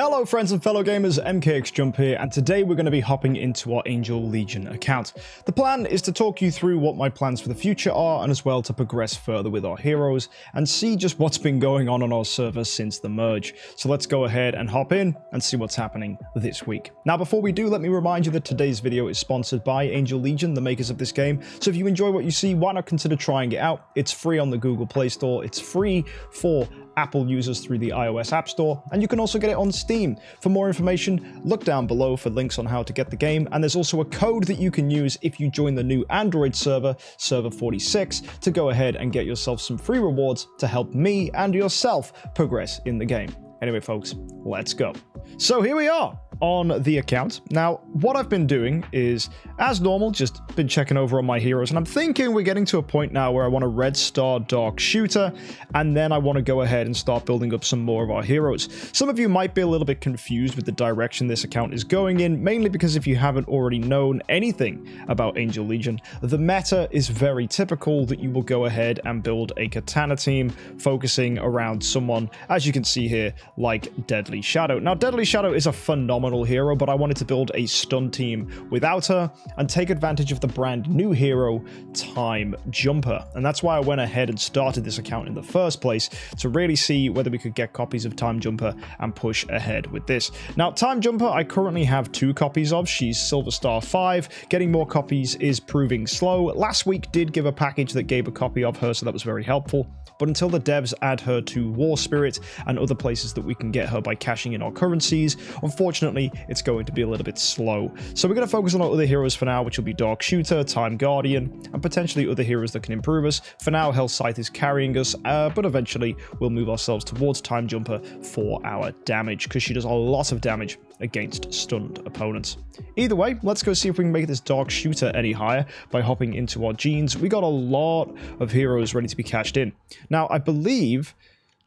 Hello friends and fellow gamers, MKxJUMP here, and today we're going to be hopping into our Angel Legion account. The plan is to talk you through what my plans for the future are, and as well to progress further with our heroes, and see just what's been going on our server since the merge. So let's go ahead and hop in and see what's happening this week. Now before we do, let me remind you that today's video is sponsored by Angel Legion, the makers of this game. So if you enjoy what you see, why not consider trying it out? It's free on the Google Play Store, it's free for Apple users through the iOS App Store, and you can also get it on Steam. For more information, look down below for links on how to get the game, and there's also a code that you can use if you join the new Android server, Server 46, to go ahead and get yourself some free rewards to help me and yourself progress in the game. Anyway, folks, let's go. So here we are on the account. Now, what I've been doing is, as normal, just been checking over on my heroes, and I'm thinking we're getting to a point now where I want a red star dark shooter, and then I want to go ahead and start building up some more of our heroes. Some of you might be a little bit confused with the direction this account is going in, mainly because if you haven't already known anything about Angel Legion, the meta is very typical that you will go ahead and build a katana team focusing around someone, as you can see here, like Deadly Shadow. Now, Deadly Shadow is a phenomenal hero, but I wanted to build a stun team without her and take advantage of the brand new hero, MKxJUMP. And that's why I went ahead and started this account in the first place, to really see whether we could get copies of MKxJUMP and push ahead with this. Now, MKxJUMP, I currently have 2 copies of. She's Silver Star 5. Getting more copies is proving slow. Last week did give a package that gave a copy of her, so that was very helpful. But until the devs add her to War Spirit and other places that we can get her by cashing in our currencies, unfortunately, it's going to be a little bit slow. So we're going to focus on our other heroes for now, which will be Dark Shooter, Time Guardian, and potentially other heroes that can improve us. For now, Hell Scythe is carrying us, but eventually we'll move ourselves towards MKxJUMP for our damage, because she does a lot of damage against stunned opponents. Either way, let's go see if we can make this Dark Shooter any higher by hopping into our genes. We got a lot of heroes ready to be cashed in. Now, I believe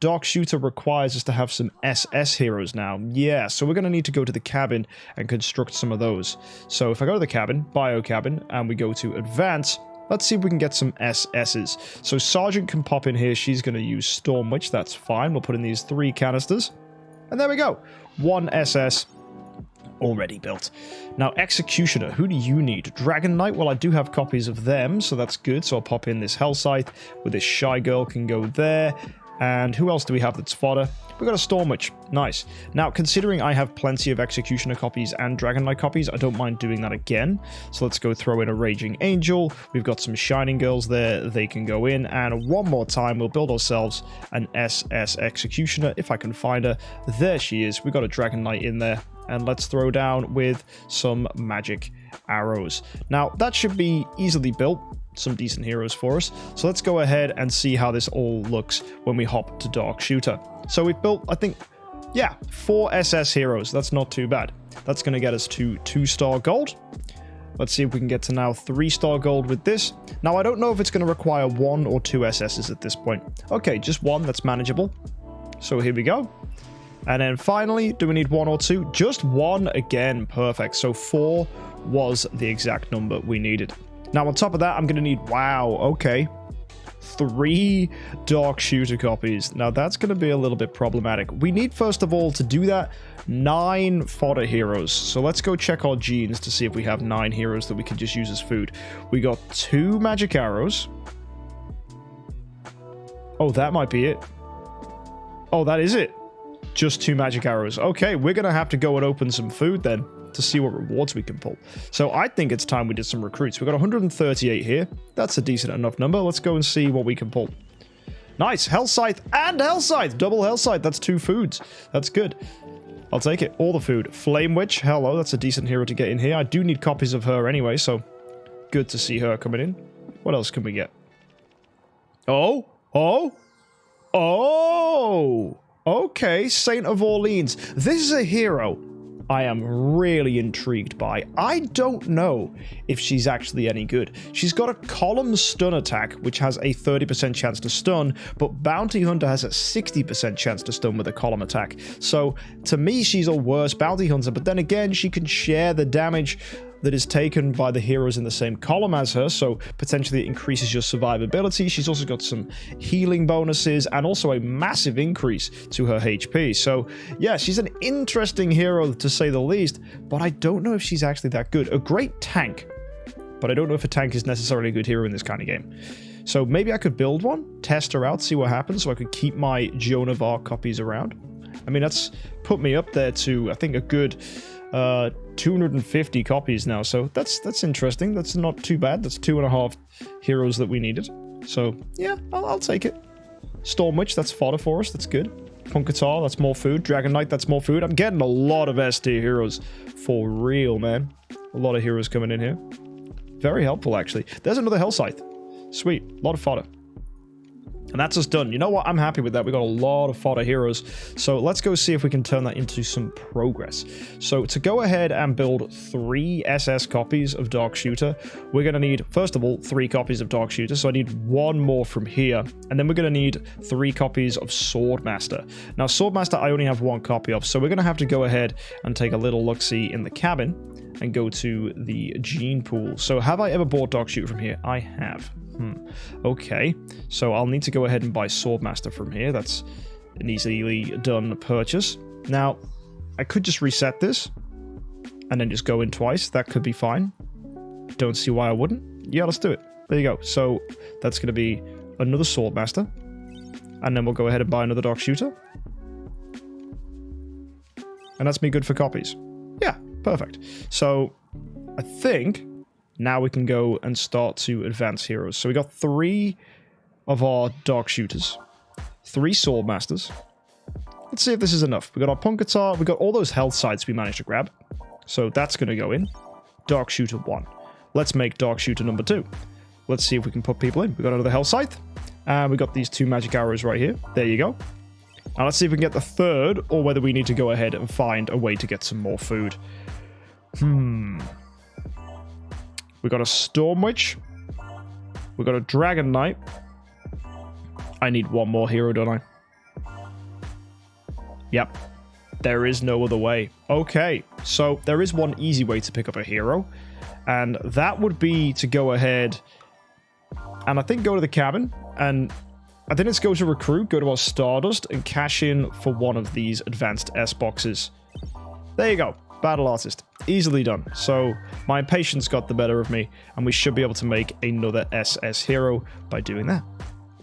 Dark Shooter requires us to have some SS heroes now. Yeah, so we're going to need to go to the cabin and construct some of those. So if I go to the cabin, Bio Cabin, and we go to Advance, let's see if we can get some SS's. So Sergeant can pop in here. She's going to use Storm Witch. That's fine. We'll put in these 3 canisters. And there we go. 1 SS already built. Now, Executioner, who do you need? Dragon Knight? Well, I do have copies of them, so that's good. So I'll pop in this Hell Scythe with this Shy Girl can go there. And who else do we have that's fodder? We've got a Storm Witch. Nice. Now, considering I have plenty of Executioner copies and Dragon Knight copies, I don't mind doing that again. So let's go throw in a Raging Angel. We've got some Shining Girls there. They can go in. And one more time, we'll build ourselves an SS Executioner, if I can find her. There she is. We've got a Dragon Knight in there. And let's throw down with some magic arrows. Now, that should be easily built. Some decent heroes for us. So let's go ahead and see how this all looks when we hop to Dark Shooter. So we've built, I think, yeah, 4 SS heroes. That's not too bad. That's going to get us to 2-star gold. Let's see if we can get to now 3-star gold with this. Now, I don't know if it's going to require 1 or 2 SSs at this point. Okay, just 1. That's manageable. So here we go. And then finally, do we need 1 or 2? Just 1 again. Perfect. So 4 was the exact number we needed. Now, on top of that, I'm going to need, wow, okay, 3 Dark Shooter copies. Now, that's going to be a little bit problematic. We need, first of all, to do that, 9 fodder heroes. So let's go check our genes to see if we have 9 heroes that we can just use as food. We got 2 magic arrows. Oh, that might be it. Oh, that is it. Just 2 magic arrows. Okay, we're going to have to go and open some food then to see what rewards we can pull. So I think it's time we did some recruits. We've got 138 here. That's a decent enough number. Let's go and see what we can pull. Nice. Hell Scythe and Hell Scythe. Double Hell Scythe. That's 2 foods. That's good. I'll take it. All the food. Flame Witch. Hello. That's a decent hero to get in here. I do need copies of her anyway, so good to see her coming in. What else can we get? Oh. Okay. Saint of Orleans. This is a hero I am really intrigued by. I don't know if she's actually any good. She's got a column stun attack, which has a 30% chance to stun, but Bounty Hunter has a 60% chance to stun with a column attack. So to me, she's a worse Bounty Hunter, but then again, she can share the damage that is taken by the heroes in the same column as her, so potentially it increases your survivability. She's also got some healing bonuses and also a massive increase to her HP. So yeah, she's an interesting hero to say the least, but I don't know if she's actually that good. A great tank, but I don't know if a tank is necessarily a good hero in this kind of game. So maybe I could build one, test her out, see what happens, so I could keep my Joan of Arc copies around. I mean, that's put me up there to, I think, a good 250 copies now, so that's interesting. That's not too bad. That's 2.5 heroes that we needed. So yeah, I'll take it. Storm Witch, that's fodder for us. That's good. Punkatar, that's more food. Dragon Knight, that's more food. I'm getting a lot of S tier heroes for real, man. A lot of heroes coming in here. Very helpful, actually. There's another Hell Scythe. Sweet. A lot of fodder. And that's us done. You know what? I'm happy with that. We got a lot of fodder heroes. So let's go see if we can turn that into some progress. So to go ahead and build 3 SS copies of Dark Shooter, we're going to need, first of all, 3 copies of Dark Shooter. So I need 1 more from here. And then we're going to need 3 copies of Swordmaster. Now, Swordmaster, I only have 1 copy of. So we're going to have to go ahead and take a little look-see in the cabin and go to the gene pool. So have I ever bought Dark Shooter from here? I have. Okay, so I'll need to go ahead and buy Swordmaster from here. That's an easily done purchase. Now, I could just reset this and then just go in twice. That could be fine. Don't see why I wouldn't. Yeah, let's do it. There you go. So that's going to be another Swordmaster. And then we'll go ahead and buy another Dark Shooter. And that's me good for copies. Yeah, perfect. So I think now we can go and start to advance heroes. So we got 3 of our Dark Shooters, 3 Swordmasters. Let's see if this is enough. We got our Punkatar, we got all those health sites we managed to grab. So that's going to go in. Dark Shooter 1. Let's make Dark Shooter number 2. Let's see if we can put people in. We got another Hell Scythe. And we got these 2 magic arrows right here. There you go. Now let's see if we can get the 3rd, or whether we need to go ahead and find a way to get some more food. We got a Storm Witch. We got a Dragon Knight. I need 1 more hero, don't I? Yep. There is no other way. Okay, so there is one easy way to pick up a hero, and that would be to go ahead and I think go to the cabin, and I think it's go to recruit, go to our Stardust, and cash in for one of these advanced S boxes. There you go. Battle Artist. Easily done. So my impatience got the better of me, and we should be able to make another SS hero by doing that.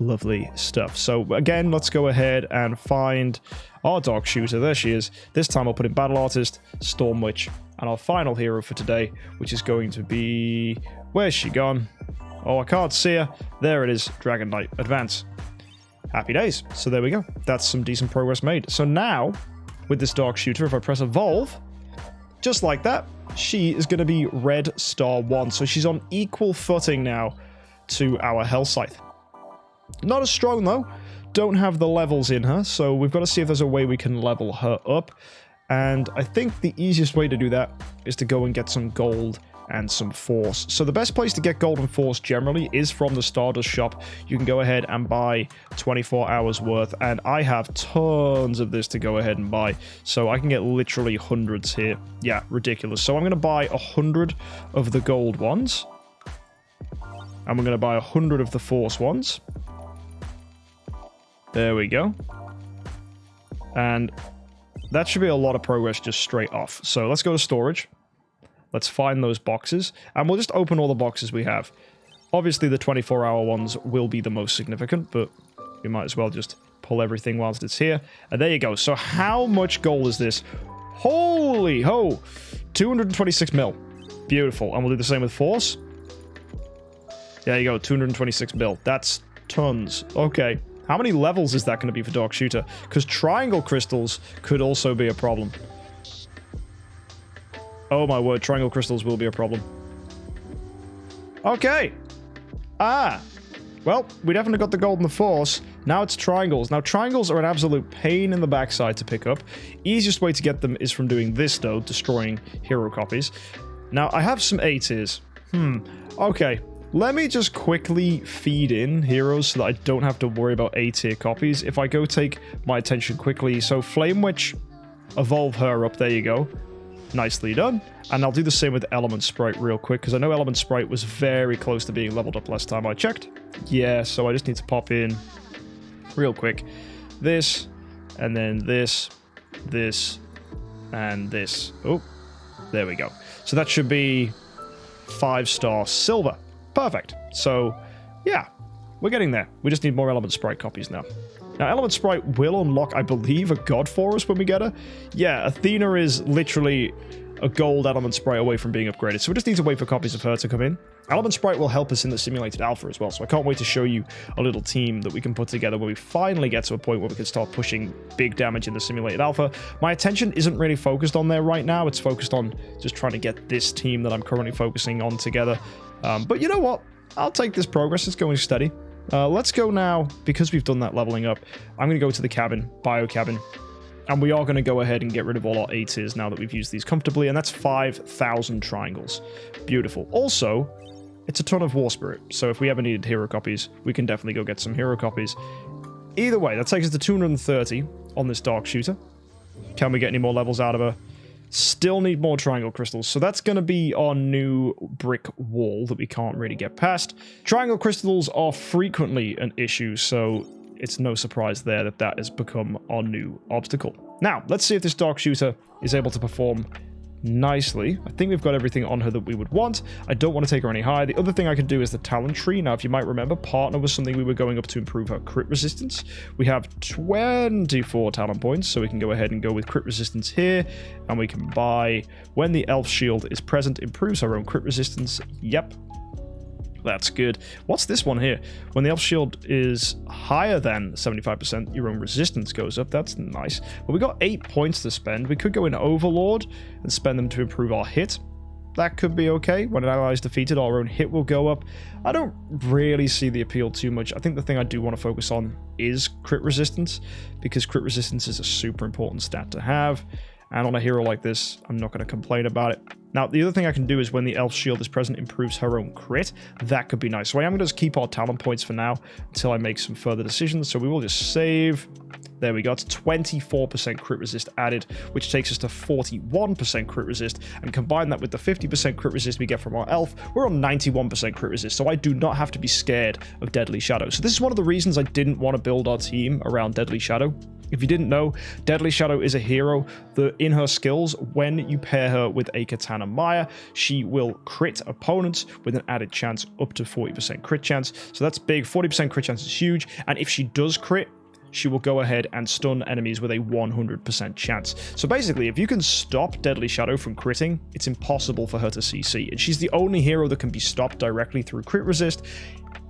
Lovely stuff. So again, let's go ahead and find our Dark Shooter. There she is. This time I'll put in Battle Artist, Storm Witch, and our final hero for today, which is going to be... Where's she gone? Oh, I can't see her. There it is. Dragon Knight. Advance. Happy days. So there we go. That's some decent progress made. So now, with this Dark Shooter, if I press Evolve... Just like that, she is going to be Red Star 1. So she's on equal footing now to our Hell Scythe. Not as strong, though. Don't have the levels in her, so we've got to see if there's a way we can level her up. And I think the easiest way to do that is to go and get some gold and some force. So the best place to get gold and force generally is from the Stardust shop. You can go ahead and buy 24 hours worth, and I have tons of this to go ahead and buy. So I can get literally hundreds here. Yeah, ridiculous. So I'm going to buy 100 of the gold ones. And we're going to buy 100 of the force ones. There we go. And that should be a lot of progress just straight off. So let's go to storage. Let's find those boxes, and we'll just open all the boxes we have. Obviously, the 24-hour ones will be the most significant, but we might as well just pull everything whilst it's here. And there you go. So how much gold is this? Holy ho! 226 mil. Beautiful. And we'll do the same with force. There you go, 226 mil. That's tons. Okay. How many levels is that going to be for Dark Shooter? Because triangle crystals could also be a problem. Oh my word, triangle crystals will be a problem. Okay. Well, we definitely got the gold and the force. Now it's triangles. Now triangles are an absolute pain in the backside to pick up. Easiest way to get them is from doing this though, destroying hero copies. Now I have some A tiers. Okay. Let me just quickly feed in heroes so that I don't have to worry about A tier copies. If I go take my attention quickly, so Flame Witch, evolve her up, there you go. Nicely done. And I'll do the same with Element Sprite real quick, because I know Element Sprite was very close to being leveled up last time I checked. Yeah, so I just need to pop in real quick this, and then this, and this. Oh, there we go. So that should be 5-star silver. Perfect. So, yeah, we're getting there. We just need more Element Sprite copies now. Now, Element Sprite will unlock, I believe, a god for us when we get her. Yeah, Athena is literally a gold Element Sprite away from being upgraded, so we just need to wait for copies of her to come in. Element Sprite will help us in the simulated alpha as well, so I can't wait to show you a little team that we can put together when we finally get to a point where we can start pushing big damage in the simulated alpha. My attention isn't really focused on there right now. It's focused on just trying to get this team that I'm currently focusing on together. But you know what? I'll take this progress. It's going steady. Let's go now, because we've done that leveling up. I'm going to go to the cabin, bio cabin. And we are going to go ahead and get rid of all our A tiers now that we've used these comfortably, and that's 5,000 triangles. Beautiful. Also, it's a ton of War Spirit, so if we ever needed hero copies, we can definitely go get some hero copies. Either way, that takes us to 230 on this Dark Shooter. Can we get any more levels out of her? Still need more triangle crystals, so that's going to be our new brick wall that we can't really get past. Triangle crystals are frequently an issue, so it's no surprise there that that has become our new obstacle. Now, let's see if this Dark Shooter is able to perform nicely. I think we've got everything on her that we would want. I don't want to take her any higher. The other thing I can do is the talent tree. Now, if you might remember, partner was something we were going up to improve her crit resistance. We have 24 talent points, so we can go ahead and go with crit resistance here, and we can buy when the elf shield is present, improves her own crit resistance. Yep. That's good. What's this one here? When the elf shield is higher than 75%, your own resistance goes up. That's nice. But we got 8 points to spend. We could go in Overlord and spend them to improve our hit. That could be okay. When an ally is defeated, our own hit will go up. I don't really see the appeal too much. I think the thing I do want to focus on is crit resistance, because crit resistance is a super important stat to have. And on a hero like this, I'm not going to complain about it. Now, the other thing I can do is when the elf shield is present, improves her own crit. That could be nice. So I am going to just keep our talent points for now until I make some further decisions. So we will just save. There we go. It's 24% crit resist added, which takes us to 41% crit resist. And combine that with the 50% crit resist we get from our elf, we're on 91% crit resist. So I do not have to be scared of Deadly Shadow. So this is one of the reasons I didn't want to build our team around Deadly Shadow. If you didn't know, Deadly Shadow is a hero that in her skills, when you pair her with a Katana Maya, she will crit opponents with an added chance up to 40% crit chance. So that's big. 40% crit chance is huge. And if she does crit, she will go ahead and stun enemies with a 100% chance. So basically, if you can stop Deadly Shadow from critting, it's impossible for her to CC. And she's the only hero that can be stopped directly through crit resist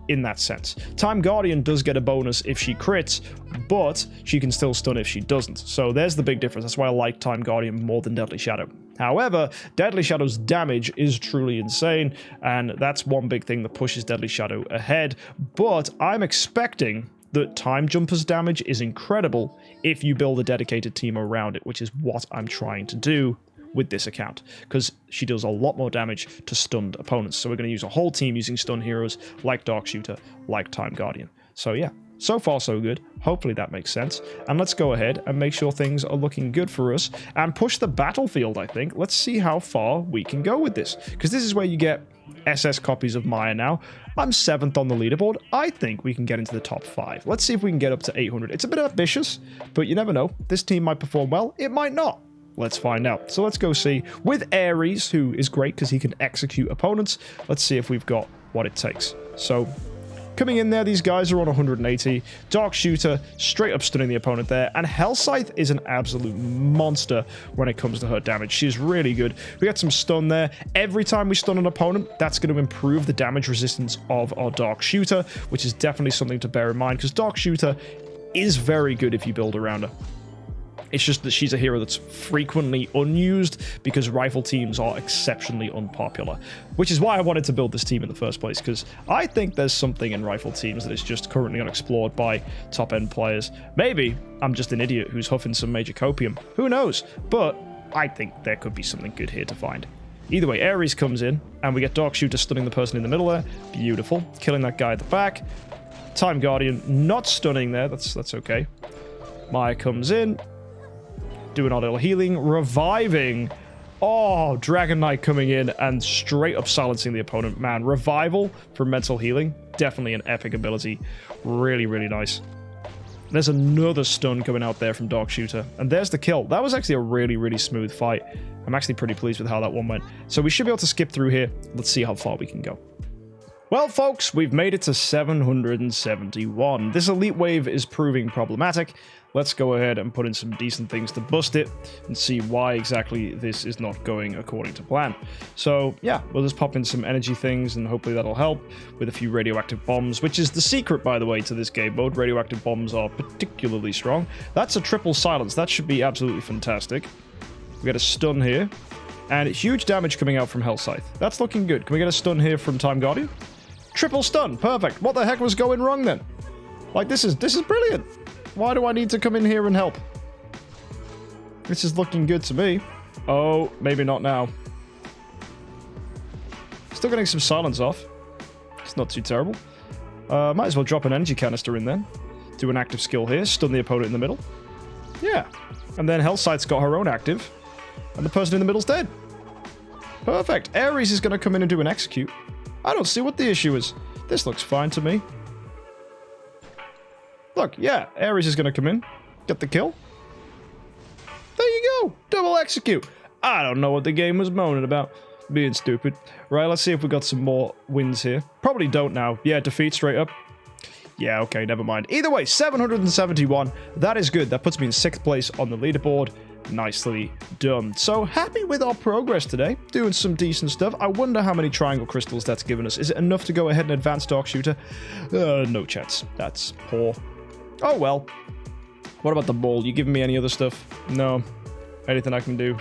in that sense. Time Guardian does get a bonus if she crits, but she can still stun if she doesn't. So there's the big difference. That's why I like Time Guardian more than Deadly Shadow. However, Deadly Shadow's damage is truly insane, and that's one big thing that pushes Deadly Shadow ahead. But I'm expecting that Time Jumper's damage is incredible if you build a dedicated team around it, which is what I'm trying to do with this account, because she does a lot more damage to stunned opponents. So we're going to use a whole team using stun heroes like Dark Shooter, like Time Guardian. So yeah, so far so good. Hopefully that makes sense. And let's go ahead and make sure things are looking good for us and push the battlefield, I think. Let's see how far we can go with this, because this is where you get SS copies of Maya now. I'm 7th on the leaderboard. I think we can get into the top 5. Let's see if we can get up to 800. It's a bit ambitious, but you never know. This team might perform well. It might not. Let's find out. So let's go see with Ares, who is great because he can execute opponents. Let's see if we've got what it takes. So coming in there, these guys are on 180. Dark Shooter, straight up stunning the opponent there. And Hellscythe is an absolute monster when it comes to her damage. She's really good. We got some stun there. Every time we stun an opponent, that's going to improve the damage resistance of our Dark Shooter, which is definitely something to bear in mind, because Dark Shooter is very good if you build around her. It's just that she's a hero that's frequently unused because rifle teams are exceptionally unpopular, which is why I wanted to build this team in the first place, because I think there's something in rifle teams that is just currently unexplored by top-end players. Maybe I'm just an idiot who's huffing some major copium. Who knows? But I think there could be something good here to find. Either way, Ares comes in, and we get Dark Shooter stunning the person in the middle there. Beautiful. Killing that guy at the back. Time Guardian not stunning there. That's okay. Maya comes in. Doing our little healing, reviving Oh, Dragon Knight coming in and straight up silencing the opponent. Man, Revival for mental healing. Definitely an epic ability. Really, really nice. There's another stun coming out there from Dark Shooter. And there's the kill. That was actually a really, really smooth fight. I'm actually pretty pleased with how that one went. So we should be able to skip through here. Let's see how far we can go. Well, folks, we've made it to 771. This elite wave is proving problematic. Let's go ahead and put in some decent things to bust it and see why exactly this is not going according to plan. So, yeah, we'll just pop in some energy things and hopefully that'll help with a few radioactive bombs, which is the secret, by the way, to this game mode. Radioactive bombs are particularly strong. That's a triple silence. That should be absolutely fantastic. We get a stun here. And huge damage coming out from Hell Scythe. That's looking good. Can we get a stun here from Time Guardian? Triple stun. Perfect. What the heck was going wrong then? Like, this is brilliant. Why do I need to come in here and help? This is looking good to me. Oh, maybe not now. Still getting some silence off. It's not too terrible. Might as well drop an energy canister in then. Do an active skill here. Stun the opponent in the middle. Yeah. And then Hellsight's got her own active. And the person in the middle's dead. Perfect. Ares is going to come in and do an execute. I don't see what the issue is. This looks fine to me. Look, yeah, Ares is going to come in, get the kill. There you go, double execute. I don't know what the game was moaning about, being stupid. Right, let's see if we got some more wins here. Probably don't now. Yeah, defeat straight up. Yeah, okay, never mind. Either way, 771, that is good. That puts me in 6th place on the leaderboard. Nicely done. So happy with our progress today. Doing some decent stuff. I wonder how many triangle crystals that's given us. Is it enough to go ahead and advance Dark Shooter? No chance. That's poor. Oh well. What about the ball? You giving me any other stuff? No. Anything I can do?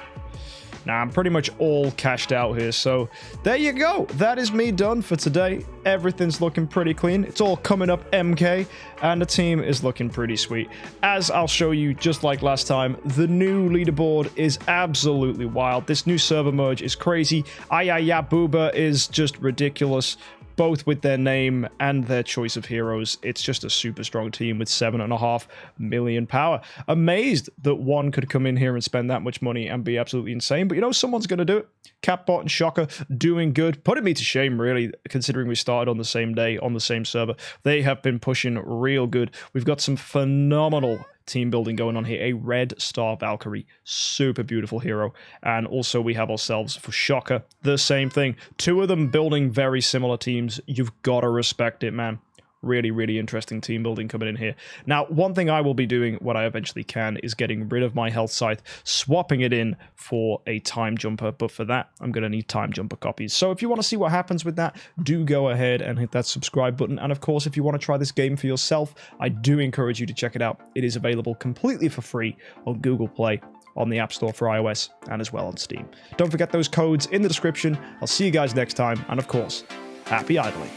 Nah, I'm pretty much all cashed out here. So there you go. That is me done for today. Everything's looking pretty clean. It's all coming up MK, and the team is looking pretty sweet. As I'll show you, just like last time, the new leaderboard is absolutely wild. This new server merge is crazy. Ayaya Booba is just ridiculous. Both with their name and their choice of heroes. It's just a super strong team with 7.5 million power. Amazed that one could come in here and spend that much money and be absolutely insane. But you know, someone's going to do it. Catbot and Shocker doing good. Putting me to shame, really, considering we started on the same day, on the same server. They have been pushing real good. We've got some phenomenal team building going on here. A Red Star Valkyrie, super beautiful hero. And also we have ourselves for Shocker the same thing. Two of them building very similar teams. You've got to respect it, man. Really, really interesting team building coming in here. Now, one thing I will be doing when I eventually can is getting rid of my Health Scythe, swapping it in for a Time Jumper, but for that, I'm going to need Time Jumper copies. So if you want to see what happens with that, do go ahead and hit that subscribe button. And of course, if you want to try this game for yourself, I do encourage you to check it out. It is available completely for free on Google Play, on the App Store for iOS, and as well on Steam. Don't forget those codes in the description. I'll see you guys next time, and of course, happy idling.